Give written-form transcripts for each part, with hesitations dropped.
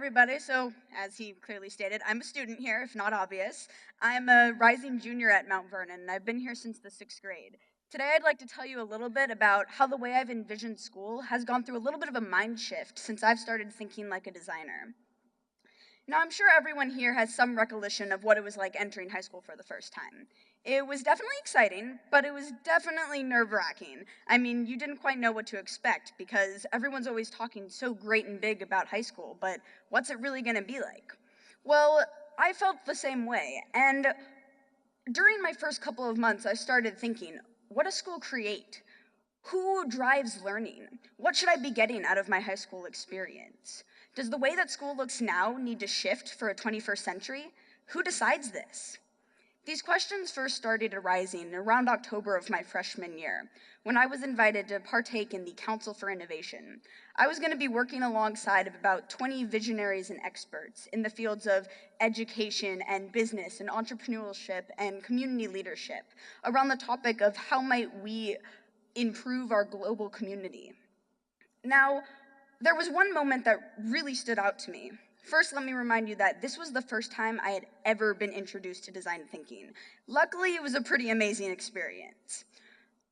everybody. So, as he clearly stated, I'm a student here, if not obvious. I'm a rising junior at Mount Vernon, and I've been here since the 6th grade. Today, I'd like to tell you a little bit about how the way I've envisioned school has gone through a little bit of a mind shift since I've started thinking like a designer. Now, I'm sure everyone here has some recollection of what it was like entering high school for the first time. It was definitely exciting, but it was definitely nerve-wracking. I mean, you didn't quite know what to expect because everyone's always talking so great and big about high school, but what's it really going to be like? Well, I felt the same way, and during my first couple of months, I started thinking, what does school create? Who drives learning? What should I be getting out of my high school experience? Does the way that school looks now need to shift for a 21st century? Who decides this? These questions first started arising around October of my freshman year, when I was invited to partake in the Council for Innovation. I was going to be working alongside of about 20 visionaries and experts in the fields of education and business and entrepreneurship and community leadership around the topic of how might we improve our global community. Now, there was one moment that really stood out to me. First, let me remind you that this was the first time I had ever been introduced to design thinking. Luckily, it was a pretty amazing experience.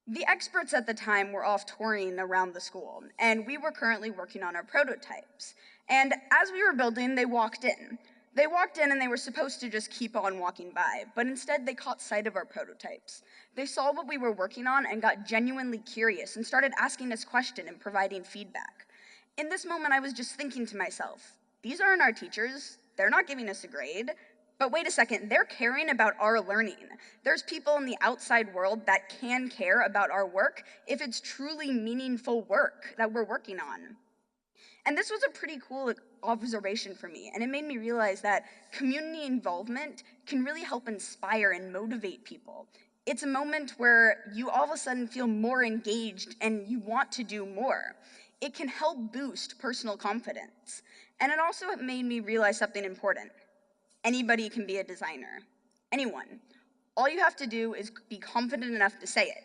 The experts at the time were off touring around the school, and we were currently working on our prototypes. And as we were building, they walked in. They walked in and they were supposed to just keep on walking by, but instead they caught sight of our prototypes. They saw what we were working on and got genuinely curious and started asking us questions and providing feedback. In this moment, I was just thinking to myself, these aren't our teachers, they're not giving us a grade, but wait a second, they're caring about our learning. There's people in the outside world that can care about our work if it's truly meaningful work that we're working on. And this was a pretty cool observation for me, and it made me realize that community involvement can really help inspire and motivate people. It's a moment where you all of a sudden feel more engaged and you want to do more. It can help boost personal confidence. And it also made me realize something important. Anybody can be a designer. Anyone. All you have to do is be confident enough to say it.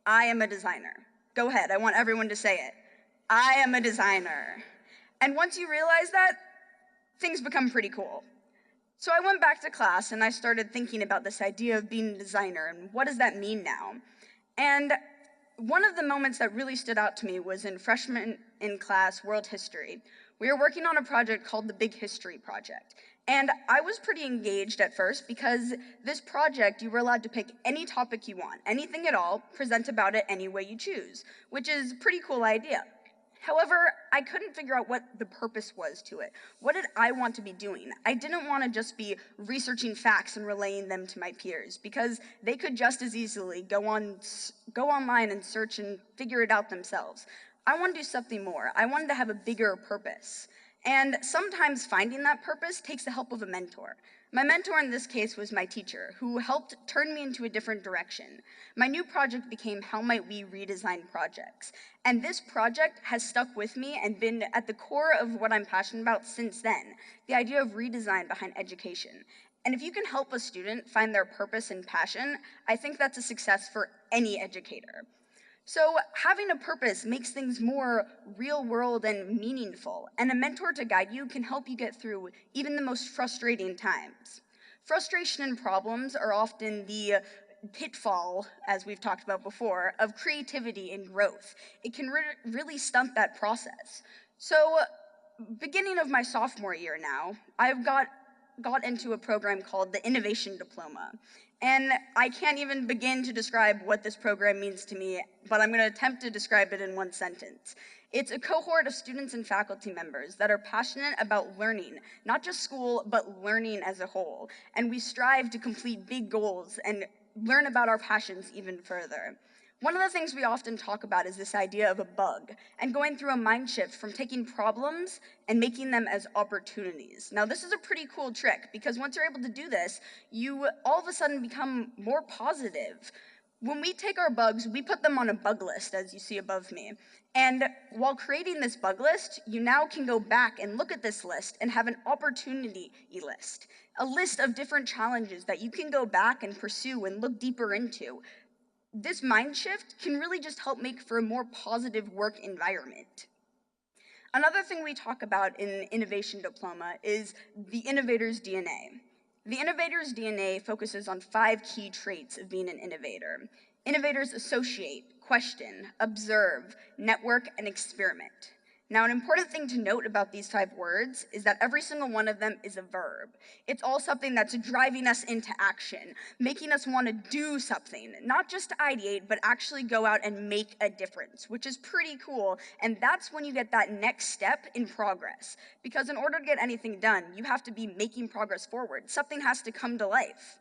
I am a designer. Go ahead, I want everyone to say it. I am a designer. And once you realize that, things become pretty cool. So I went back to class and I started thinking about this idea of being a designer and what does that mean now? And one of the moments that really stood out to me was in freshman in class world history. We were working on a project called the Big History Project. And I was pretty engaged at first because this project, you were allowed to pick any topic you want, anything at all, present about it any way you choose, which is a pretty cool idea. However, I couldn't figure out what the purpose was to it. What did I want to be doing? I didn't want to just be researching facts and relaying them to my peers because they could just as easily go online and search and figure it out themselves. I wanted to do something more. I wanted to have a bigger purpose. And sometimes finding that purpose takes the help of a mentor. My mentor in this case was my teacher, who helped turn me into a different direction. My new project became How Might We Redesign Projects? And this project has stuck with me and been at the core of what I'm passionate about since then, the idea of redesign behind education. And if you can help a student find their purpose and passion, I think that's a success for any educator. So having a purpose makes things more real world and meaningful, and a mentor to guide you can help you get through even the most frustrating times. Frustration and problems are often the pitfall, as we've talked about before, of creativity and growth. It can really stunt that process. So beginning of my sophomore year now, I've got into a program called the Innovation Diploma. And I can't even begin to describe what this program means to me, but I'm going to attempt to describe it in one sentence. It's a cohort of students and faculty members that are passionate about learning, not just school, but learning as a whole. And we strive to complete big goals and learn about our passions even further. One of the things we often talk about is this idea of a bug and going through a mind shift from taking problems and making them as opportunities. Now, this is a pretty cool trick because once you're able to do this, you all of a sudden become more positive. When we take our bugs, we put them on a bug list, as you see above me. And while creating this bug list, you now can go back and look at this list and have an opportunity list, a list of different challenges that you can go back and pursue and look deeper into. This mind shift can really just help make for a more positive work environment. Another thing we talk about in Innovation Diploma is the Innovators DNA. The Innovators DNA focuses on 5 key traits of being an innovator. Innovators associate, question, observe, network, and experiment. Now, an important thing to note about these 5 words is that every single one of them is a verb. It's all something that's driving us into action, making us want to do something, not just ideate, but actually go out and make a difference, which is pretty cool. And that's when you get that next step in progress. Because in order to get anything done, you have to be making progress forward. Something has to come to life.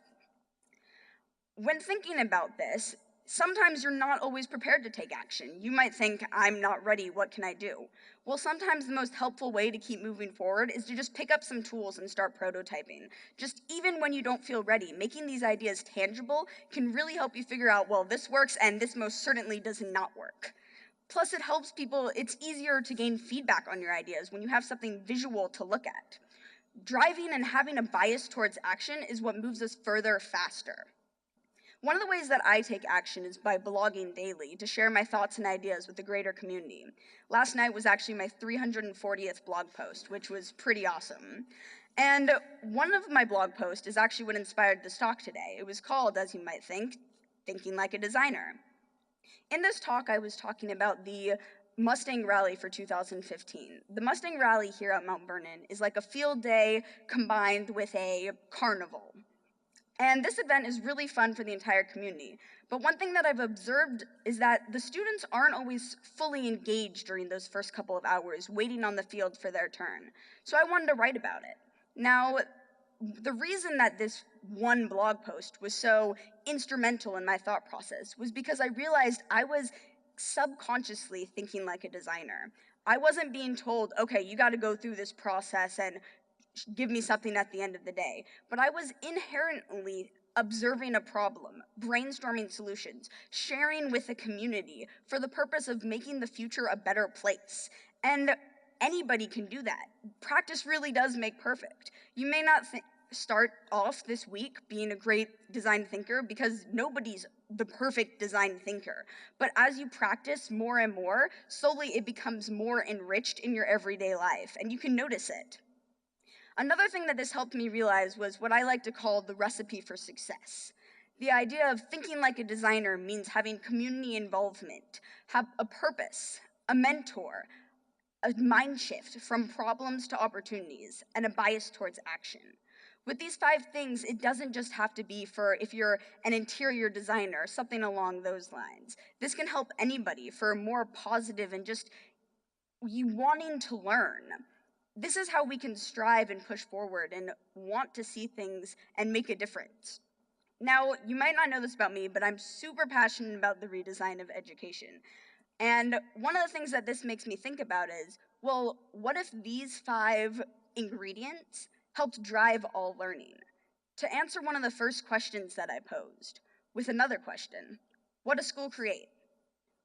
When thinking about this, sometimes you're not always prepared to take action. You might think, I'm not ready, what can I do? Well, sometimes the most helpful way to keep moving forward is to just pick up some tools and start prototyping. Just even when you don't feel ready, making these ideas tangible can really help you figure out, well, this works and this most certainly does not work. Plus, it helps people, it's easier to gain feedback on your ideas when you have something visual to look at. Driving and having a bias towards action is what moves us further faster. One of the ways that I take action is by blogging daily to share my thoughts and ideas with the greater community. Last night was actually my 340th blog post, which was pretty awesome. And one of my blog posts is actually what inspired this talk today. It was called, as you might think, Thinking Like a Designer. In this talk, I was talking about the Mustang Rally for 2015. The Mustang Rally here at Mount Vernon is like a field day combined with a carnival. And this event is really fun for the entire community. But one thing that I've observed is that the students aren't always fully engaged during those first couple of hours, waiting on the field for their turn. So I wanted to write about it. Now, the reason that this one blog post was so instrumental in my thought process was because I realized I was subconsciously thinking like a designer. I wasn't being told, okay, you got to go through this process and give me something at the end of the day. But I was inherently observing a problem, brainstorming solutions, sharing with the community for the purpose of making the future a better place. And anybody can do that. Practice really does make perfect. You may not start off this week being a great design thinker because nobody's the perfect design thinker. But as you practice more and more, slowly it becomes more enriched in your everyday life, and you can notice it. Another thing that this helped me realize was what I like to call the recipe for success. The idea of thinking like a designer means having community involvement, have a purpose, a mentor, a mind shift from problems to opportunities, and a bias towards action. With these 5 things, it doesn't just have to be for if you're an interior designer, something along those lines. This can help anybody for a more positive and just you wanting to learn. This is how we can strive and push forward and want to see things and make a difference. Now, you might not know this about me, but I'm super passionate about the redesign of education. And one of the things that this makes me think about is, well, what if these 5 ingredients helped drive all learning? To answer one of the first questions that I posed, with another question, what does school create?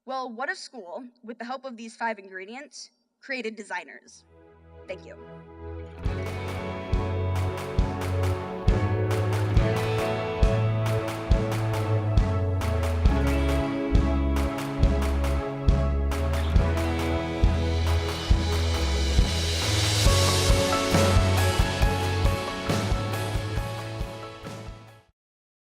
Well, what if school, with the help of these 5 ingredients, created designers? Thank you.